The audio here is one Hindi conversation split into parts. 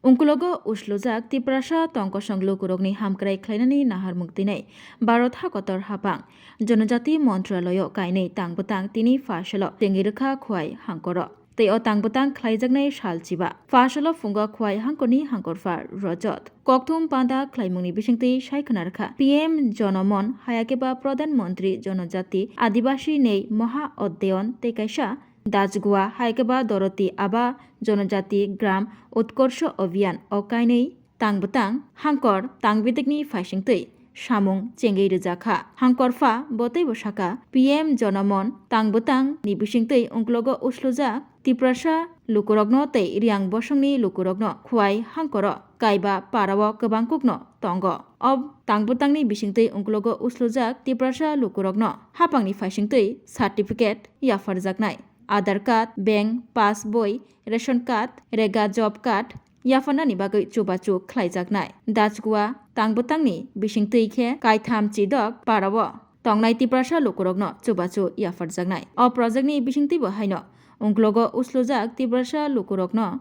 Ungkulogo uslujak tiprasa tongkosong lukurokni hamkrai khlainani nahar muktinai Bharat hakotor hapang Jonojati Montraloyo kainai tangbutang tini fasalo tengirkha khwai hangkoro tei o tangbutang khlaijaknai salchiba fasalo funga khwai hangkoni hangkorfa rojot kokthum panda khlaimungni bisingtwi saikhanarkha PM Jonomon hayakeba Pradhan Mantri Jonojati Adibasi nei Maha Oddeon tei kaisa Dajgua haikeba Doroti Aba Jonojati Gram Utkorsho Abhiyan o kainai tangbutang hangkor tangbitikni faisingtwi samung chengei rwjakha hangkorfa botei bosaka PM Jonomon tangbutang ni bisingtwi ungklogo uslujak tiprasa lukurokno tei riang bosongni lukurokno khwai hangkoro kaiba parao kwbangkukno tongo o tangbutangni bisingtwi ungklogo uslujak tiprasa lukurokno hapangni faisingtwi certificate yafarjaknai Aadhaar card, bank, pass-boi, ration card, rega job card, yafanani bagui chubachu khlaijaknai. Dajgua tangbutangni bisingtwi khe kaitham chidok parao tongnai tiprasa lukurokno chubachu yafarjaknai. O projectni bisingtwi bo haino ungklogo uslujak tiprasa lukurokno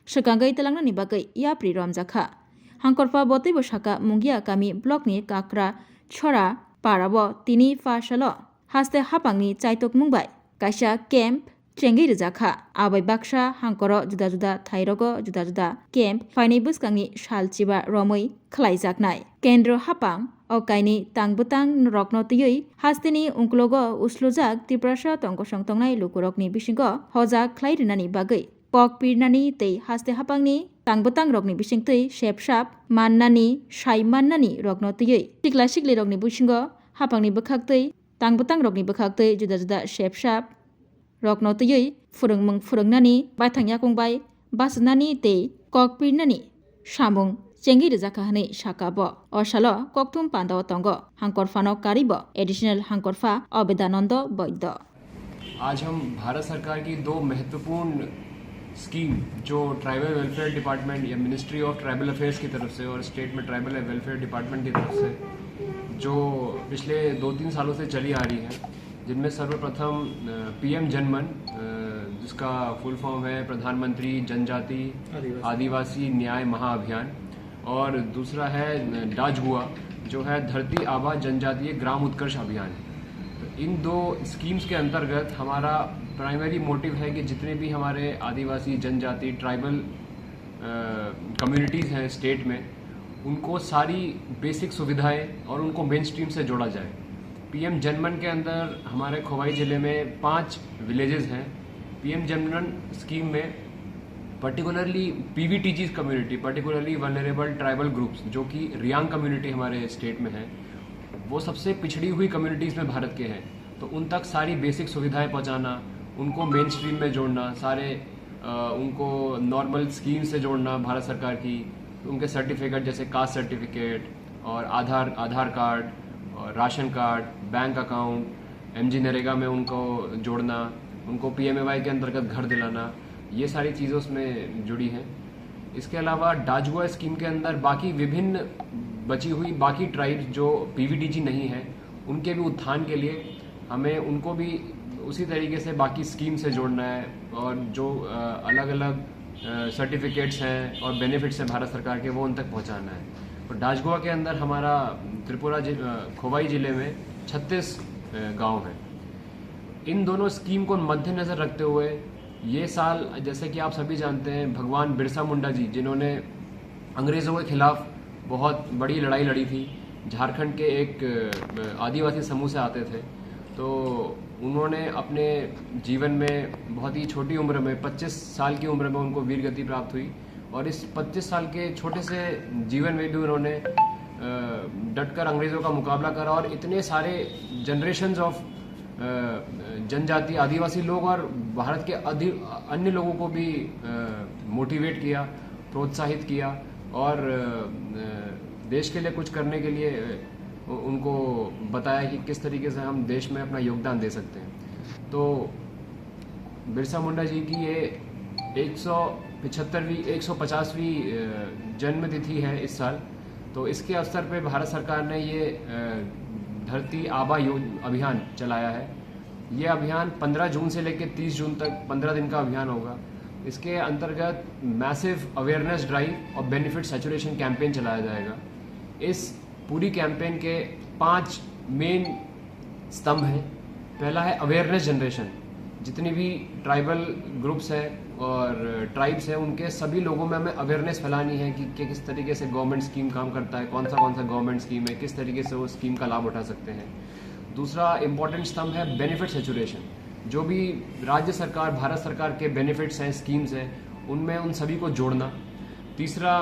swkangui talangnani bagui yapri romjakha. Hangkorpa botei bo saka Mungia Kami blockni Kakra Chhora parao tini fasalo haste hapangni chaitok mungbai kaisa camp chengei rwjakha abai baksa hangkoro juda juda thairogo juda juda camp phainai bwskangni salchiba romui khlaijaknai kendro hapang o kaini tangbutang rokno tiyui hasteni ungklogo uslujak tiprasa tongkosong tongnai lukurokni bisingo hojak khlairinani bagui kok pirnani tei haste hapangni tangbutang rokni bisingtwi sepsap mannani sai mannani rokno tiyui sikla sikli rokni bisingo hapangni bwkhaktwi tangbutang rokni bwkhaktwi juda juda sepsap rokno tiyui phurungmung phurungnani baithang yakungbai basnani tei kokpirnani samung chengei rwjakha hwnui sakabo o salo kokthum pandao tongo hangkorfano karibo additional hangkorfa Obedanando Boiddo। आज हम भारत सरकार की दो महत्वपूर्ण स्कीम जो ट्राइबल वेलफेयर डिपार्टमेंट या मिनिस्ट्री ऑफ ट्राइबल अफेयर्स की तरफ से और स्टेट में ट्राइबल वेलफेयर डिपार्टमेंट की तरफ से जो पिछले 2-3 सालों से चली आ रही है, जिनमें सर्वप्रथम PM जनमन जिसका फुल फॉर्म है प्रधानमंत्री जनजाति आदिवासी न्याय महाअभियान और दूसरा है डाजगुआ जो है धरती आबा जनजातीय ग्राम उत्कर्ष अभियान। इन दो स्कीम्स के अंतर्गत हमारा प्राइमरी मोटिव है कि जितने भी हमारे आदिवासी जनजाति ट्राइबल कम्युनिटीज़ हैं स्टेट में, उनको सारी बेसिक सुविधाएं और उनको मेन स्ट्रीम से जोड़ा जाए। PM जनमन के अंदर हमारे खोवाई ज़िले में 5 विलेजेस हैं। PM जनमन स्कीम में particularly PVTGs community, particularly vulnerable tribal groups, जो कि रियांग कम्युनिटी हमारे स्टेट में है, वो सबसे पिछड़ी हुई कम्युनिटीज़ में भारत के हैं, तो उन तक सारी बेसिक सुविधाएं पहुंचाना, उनको मेन स्ट्रीम में जोड़ना, सारे उनको नॉर्मल स्कीम से जोड़ना भारत सरकार की, उनके सर्टिफिकेट जैसे कास्ट सर्टिफिकेट और आधार कार्ड और ration card, bank account, MG NREGA में उनको जोड़ना, उनको PMAY के अंतर्गत घर दिलाना, ये सारी चीज़ें उसमें जुड़ी हैं। इसके अलावा डाजगुआ स्कीम के अंदर बाकी विभिन्न बची हुई बाकी ट्राइब्स जो PVTG नहीं है, उनके भी उत्थान के लिए हमें उनको भी उसी तरीके से बाकी स्कीम से जोड़ना है और जो अलग अलग सर्टिफिकेट्स हैं और बेनिफिट्स हैं भारत सरकार के, वो उन तक पहुंचाना है। और डाजगुआ के अंदर हमारा खोवाई ज़िले में 36 गांव हैं। इन दोनों स्कीम को मद्देनज़र रखते हुए ये साल, जैसे कि आप सभी जानते हैं, भगवान बिरसा मुंडा जी जिन्होंने अंग्रेज़ों के खिलाफ बहुत बड़ी लड़ाई लड़ी थी, झारखंड के एक आदिवासी समूह से आते थे, तो उन्होंने अपने जीवन में बहुत ही छोटी उम्र में 25 साल की उम्र में उनको वीर गति प्राप्त हुई और इस 25 साल के छोटे से जीवन में भी उन्होंने डटकर अंग्रेज़ों का मुकाबला करा और इतने सारे जनरेशन्स ऑफ जनजाति आदिवासी लोग और भारत के अन्य लोगों को भी मोटिवेट किया, प्रोत्साहित किया और देश के लिए कुछ करने के लिए उनको बताया कि किस तरीके से हम देश में अपना योगदान दे सकते हैं। तो बिरसा मुंडा जी की ये 150वीं जन्म तिथि है इस साल, तो इसके अवसर पे भारत सरकार ने ये धरती आबा अभियान चलाया है। ये अभियान 15 जून से लेकर 30 जून तक 15 दिन का अभियान होगा इसके अंतर्गत मैसिव अवेयरनेस ड्राइव और बेनिफिट सैचुरेशन कैंपेन चलाया जाएगा। इस पूरी कैंपेन के 5 मेन स्तंभ हैं। पहला है अवेयरनेस जनरेशन। जितनी भी ट्राइबल ग्रुप्स हैं और ट्राइब्स हैं, उनके सभी लोगों में हमें अवेयरनेस फैलानी है कि किस तरीके से गवर्नमेंट स्कीम काम करता है, कौन सा गवर्नमेंट स्कीम है, किस तरीके से वो स्कीम का लाभ उठा सकते हैं। दूसरा इम्पॉर्टेंट स्तंभ है बेनिफिट सैचुरेशन। जो भी राज्य सरकार, भारत सरकार के बेनिफिट्स हैं, स्कीम्स हैं, उनमें उन सभी को जोड़ना। तीसरा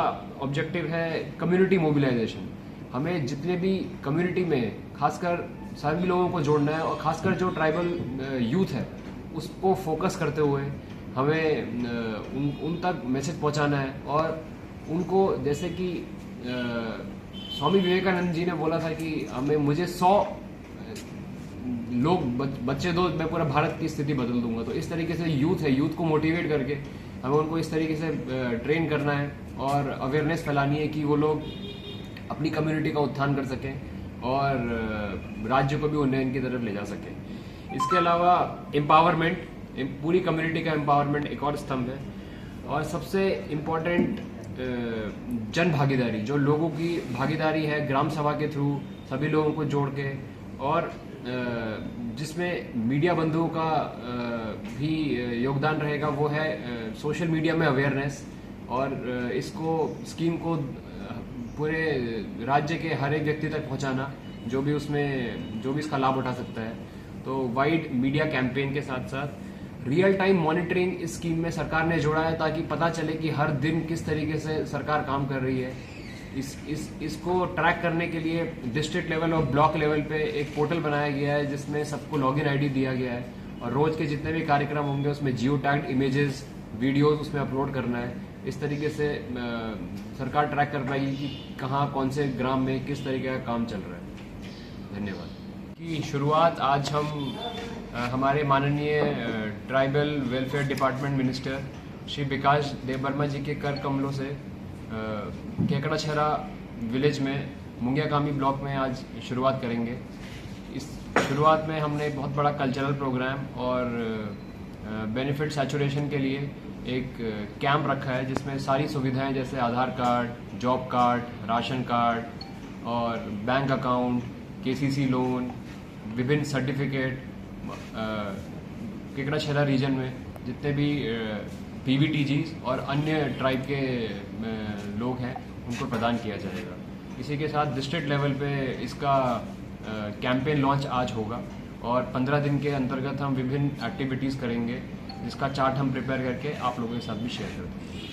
ऑब्जेक्टिव है कम्युनिटी मोबिलाइजेशन। हमें जितने भी कम्युनिटी में खासकर सभी लोगों को जोड़ना है और खासकर जो ट्राइबल यूथ है उसको फोकस करते हुए हमें उन तक मैसेज पहुंचाना है। और उनको, जैसे कि स्वामी विवेकानंद जी ने बोला था कि मुझे 100 लोग बच्चे दो, मैं पूरा भारत की स्थिति बदल दूंगा। तो इस तरीके से यूथ को मोटिवेट करके हमें उनको इस तरीके से ट्रेन करना है और अवेयरनेस फैलानी है कि वो लोग अपनी कम्युनिटी का उत्थान कर सकें और राज्य को भी उन्नयन की तरफ ले जा सकें। इसके अलावा एम्पावरमेंट, पूरी कम्युनिटी का एम्पावरमेंट एक और स्तंभ है। और सबसे इम्पोर्टेंट जन भागीदारी, जो लोगों की भागीदारी है ग्राम सभा के थ्रू सभी लोगों को जोड़ के, और जिसमें मीडिया बंधुओं का भी योगदान रहेगा, वो है सोशल मीडिया में अवेयरनेस। और इसको स्कीम को पूरे राज्य के हर एक व्यक्ति तक पहुंचाना, जो भी इसका लाभ उठा सकता है। तो वाइड मीडिया कैंपेन के साथ साथ रियल टाइम मॉनिटरिंग इस स्कीम में सरकार ने जोड़ा है, ताकि पता चले कि हर दिन किस तरीके से सरकार काम कर रही है। इसको ट्रैक करने के लिए डिस्ट्रिक्ट लेवल और ब्लॉक लेवल पे एक पोर्टल बनाया गया है, जिसमें सबको लॉगिन आईडी दिया गया है। और रोज के जितने भी कार्यक्रम होंगे उसमें जियो टैग्ड इमेजेस, वीडियोस उसमें अपलोड करना है। इस तरीके से सरकार ट्रैक कर पाएगी कि कहाँ, कौन से ग्राम में किस तरीके का काम चल रहा है। धन्यवाद। की शुरुआत आज हम हमारे माननीय tribal welfare department minister Shri Vikas Debbarma ji के कर कमलों से केकड़ाछरा विलेज में मुंगियाकामी ब्लॉक में आज शुरुआत करेंगे। इस शुरुआत में हमने बहुत बड़ा कल्चरल प्रोग्राम और बेनिफिट सैचुरेशन के लिए एक कैंप रखा है, जिसमें सारी सुविधाएं जैसे Aadhaar card, job card, ration card और बैंक अकाउंट, केसीसी लोन, विभिन्न सर्टिफिकेट, केकड़ाछरा रीजन में जितने भी पीवीटीजीज और अन्य ट्राइब के लोग हैं उनको प्रदान किया जाएगा। इसी के साथ डिस्ट्रिक्ट लेवल पे इसका कैंपेन लॉन्च आज होगा और 15 दिन के अंतर्गत हम विभिन्न एक्टिविटीज़ करेंगे, जिसका चार्ट हम प्रिपेयर करके आप लोगों के साथ भी शेयर करते हैं।